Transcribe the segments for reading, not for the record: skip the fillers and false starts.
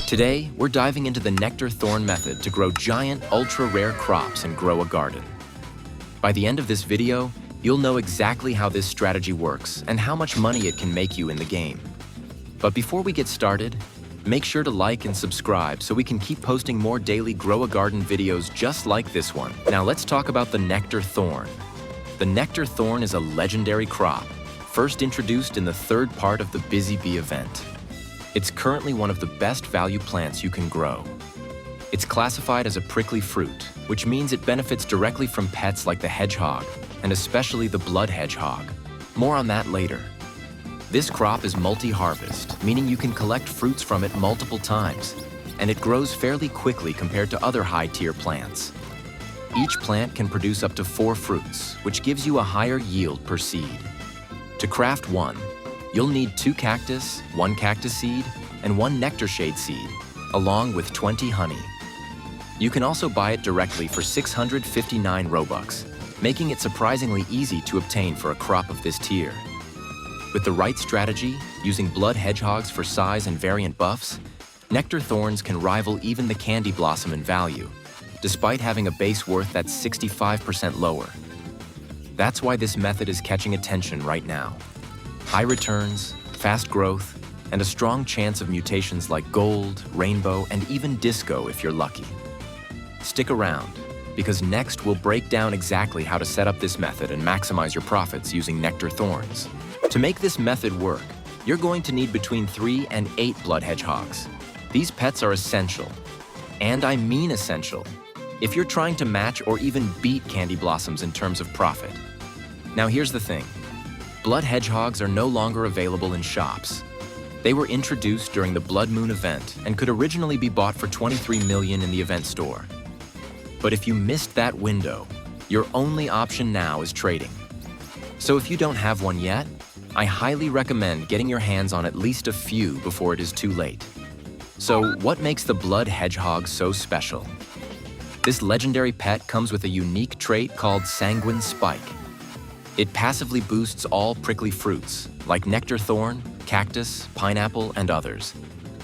Today, we're diving into the Nectar Thorn Method to grow giant, ultra-rare crops and grow a garden. By the end of this video, you'll know exactly how this strategy works and how much money it can make you in the game. But before we get started, make sure to like and subscribe so we can keep posting more daily Grow a Garden videos just like this one. Now let's talk about the Nectar Thorn. The Nectar Thorn is a legendary crop, first introduced in the third part of the Busy Bee event. It's currently one of the best value plants you can grow. It's classified as a prickly fruit, which means it benefits directly from pets like the hedgehog, and especially the blood hedgehog. More on that later. This crop is multi-harvest, meaning you can collect fruits from it multiple times, and it grows fairly quickly compared to other high-tier plants. Each plant can produce up to 4 fruits, which gives you a higher yield per seed. To craft one, you'll need 2 cactus, 1 cactus seed, and 1 nectar shade seed, along with 20 honey. You can also buy it directly for 659 Robux, making it surprisingly easy to obtain for a crop of this tier. With the right strategy, using blood hedgehogs for size and variant buffs, Nectar Thorns can rival even the candy blossom in value, despite having a base worth that's 65% lower. That's why this method is catching attention right now. High returns, fast growth, and a strong chance of mutations like gold, rainbow, and even disco if you're lucky. Stick around, because next we'll break down exactly how to set up this method and maximize your profits using Nectar Thorns. To make this method work, you're going to need between 3 and 8 blood hedgehogs. These pets are essential, and I mean essential, if you're trying to match or even beat candy blossoms in terms of profit. Now here's the thing. Blood hedgehogs are no longer available in shops. They were introduced during the Blood Moon event and could originally be bought for 23 million in the event store. But if you missed that window, your only option now is trading. So if you don't have one yet, I highly recommend getting your hands on at least a few before it is too late. So what makes the blood hedgehog so special? This legendary pet comes with a unique trait called Sanguine Spike. It passively boosts all prickly fruits, like nectar thorn, cactus, pineapple, and others,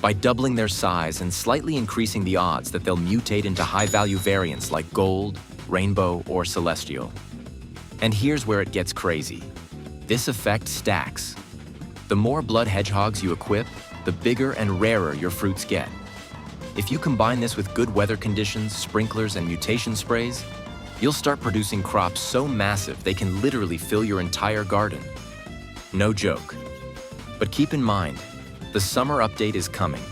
by doubling their size and slightly increasing the odds that they'll mutate into high-value variants like gold, rainbow, or celestial. And here's where it gets crazy. This effect stacks. The more blood hedgehogs you equip, the bigger and rarer your fruits get. If you combine this with good weather conditions, sprinklers, and mutation sprays, you'll start producing crops so massive they can literally fill your entire garden. No joke. But keep in mind, the summer update is coming.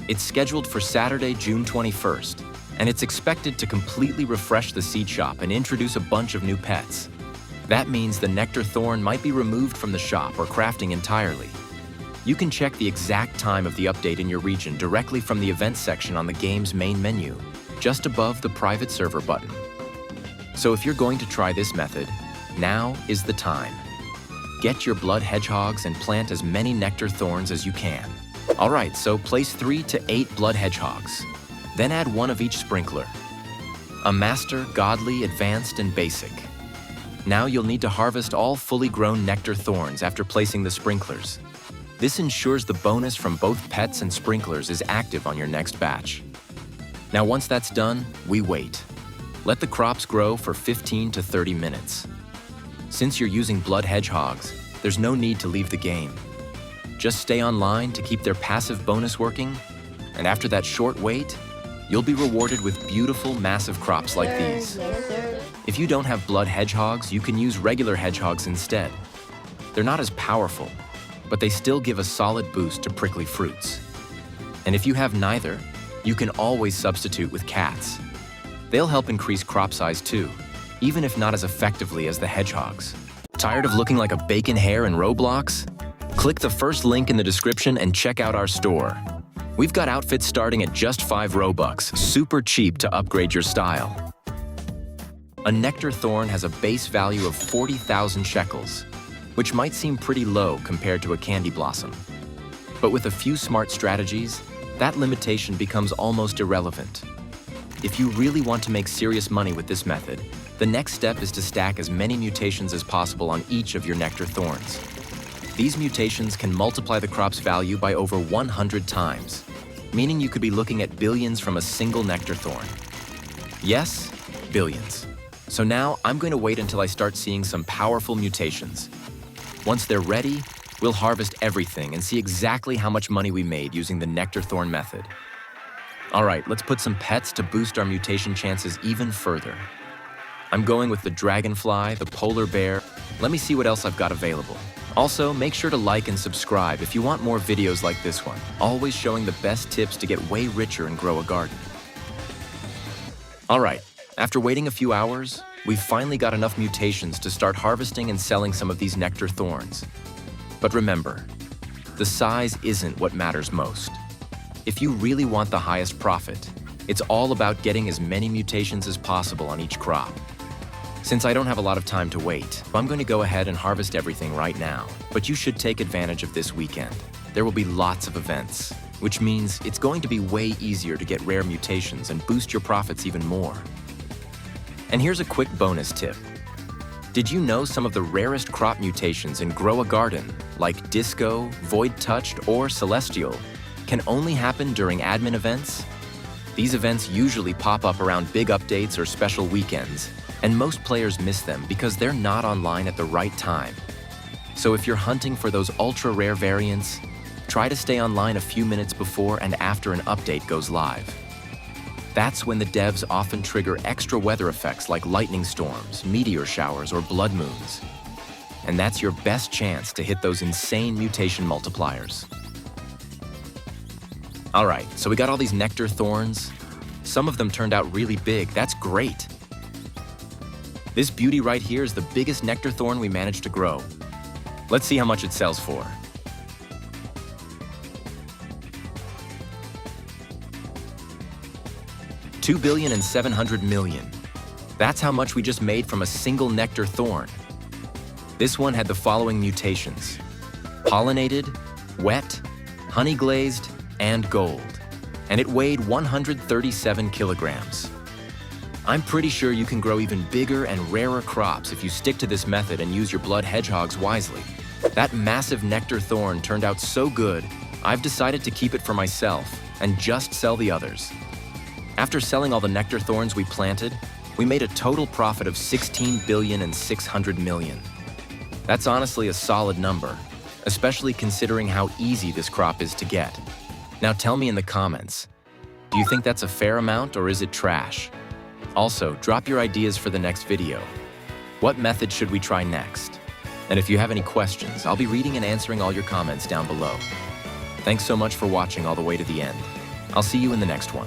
It's scheduled for Saturday, June 21st, and it's expected to completely refresh the seed shop and introduce a bunch of new pets. That means the Nectar Thorn might be removed from the shop or crafting entirely. You can check the exact time of the update in your region directly from the events section on the game's main menu, just above the private server button. So if you're going to try this method, now is the time. Get your blood hedgehogs and plant as many nectar thorns as you can. Alright, so place 3 to 8 blood hedgehogs. Then add 1 of each sprinkler. A master, godly, advanced, and basic. Now you'll need to harvest all fully grown nectar thorns after placing the sprinklers. This ensures the bonus from both pets and sprinklers is active on your next batch. Now once that's done, we wait. Let the crops grow for 15 to 30 minutes. Since you're using blood hedgehogs, there's no need to leave the game. Just stay online to keep their passive bonus working, and after that short wait, you'll be rewarded with beautiful, massive crops like these. If you don't have blood hedgehogs, you can use regular hedgehogs instead. They're not as powerful, but they still give a solid boost to prickly fruits. And if you have neither, you can always substitute with cats. They'll help increase crop size too, even if not as effectively as the hedgehogs. Tired of looking like a bacon hare in Roblox? Click the first link in the description and check out our store. We've got outfits starting at just 5 Robux, super cheap to upgrade your style. A nectar thorn has a base value of 40,000 sheckles, which might seem pretty low compared to a candy blossom. But with a few smart strategies, that limitation becomes almost irrelevant. If you really want to make serious money with this method, the next step is to stack as many mutations as possible on each of your nectar thorns. These mutations can multiply the crop's value by over 100 times. meaning you could be looking at billions from a single nectar thorn. Yes, billions. So now I'm going to wait until I start seeing some powerful mutations. Once they're ready, we'll harvest everything and see exactly how much money we made using the Nectar Thorn Method. All right, let's put some pets to boost our mutation chances even further. I'm going with the dragonfly, the polar bear. Let me see what else I've got available. Also, make sure to like and subscribe if you want more videos like this one, always showing the best tips to get way richer and grow a garden. All right, after waiting a few hours, we've finally got enough mutations to start harvesting and selling some of these nectar thorns. But remember, the size isn't what matters most. If you really want the highest profit, it's all about getting as many mutations as possible on each crop. Since I don't have a lot of time to wait, I'm going to go ahead and harvest everything right now. But you should take advantage of this weekend. There will be lots of events, which means it's going to be way easier to get rare mutations and boost your profits even more. And here's a quick bonus tip. Did you know some of the rarest crop mutations in Grow a Garden, like Disco, Void Touched, or Celestial, can only happen during admin events? These events usually pop up around big updates or special weekends, and most players miss them because they're not online at the right time. So if you're hunting for those ultra-rare variants, try to stay online a few minutes before and after an update goes live. That's when the devs often trigger extra weather effects like lightning storms, meteor showers, or blood moons. And that's your best chance to hit those insane mutation multipliers. All right, so we got all these nectar thorns. Some of them turned out really big. That's great. This beauty right here is the biggest nectar thorn we managed to grow. Let's see how much it sells for. $2.7 billion. That's how much we just made from a single nectar thorn. This one had the following mutations: Pollinated, Wet, Honeyglazed, and Gold. And it weighed 137 kilograms. I'm pretty sure you can grow even bigger and rarer crops if you stick to this method and use your Blood Hedgehogs wisely. That massive nectar thorn turned out so good, I've decided to keep it for myself and just sell the others. After selling all the nectar thorns we planted, we made a total profit of $16.6 billion. That's honestly a solid number, especially considering how easy this crop is to get. Now tell me in the comments, do you think that's a fair amount or is it trash? Also, drop your ideas for the next video. What method should we try next? And if you have any questions, I'll be reading and answering all your comments down below. Thanks so much for watching all the way to the end. I'll see you in the next one.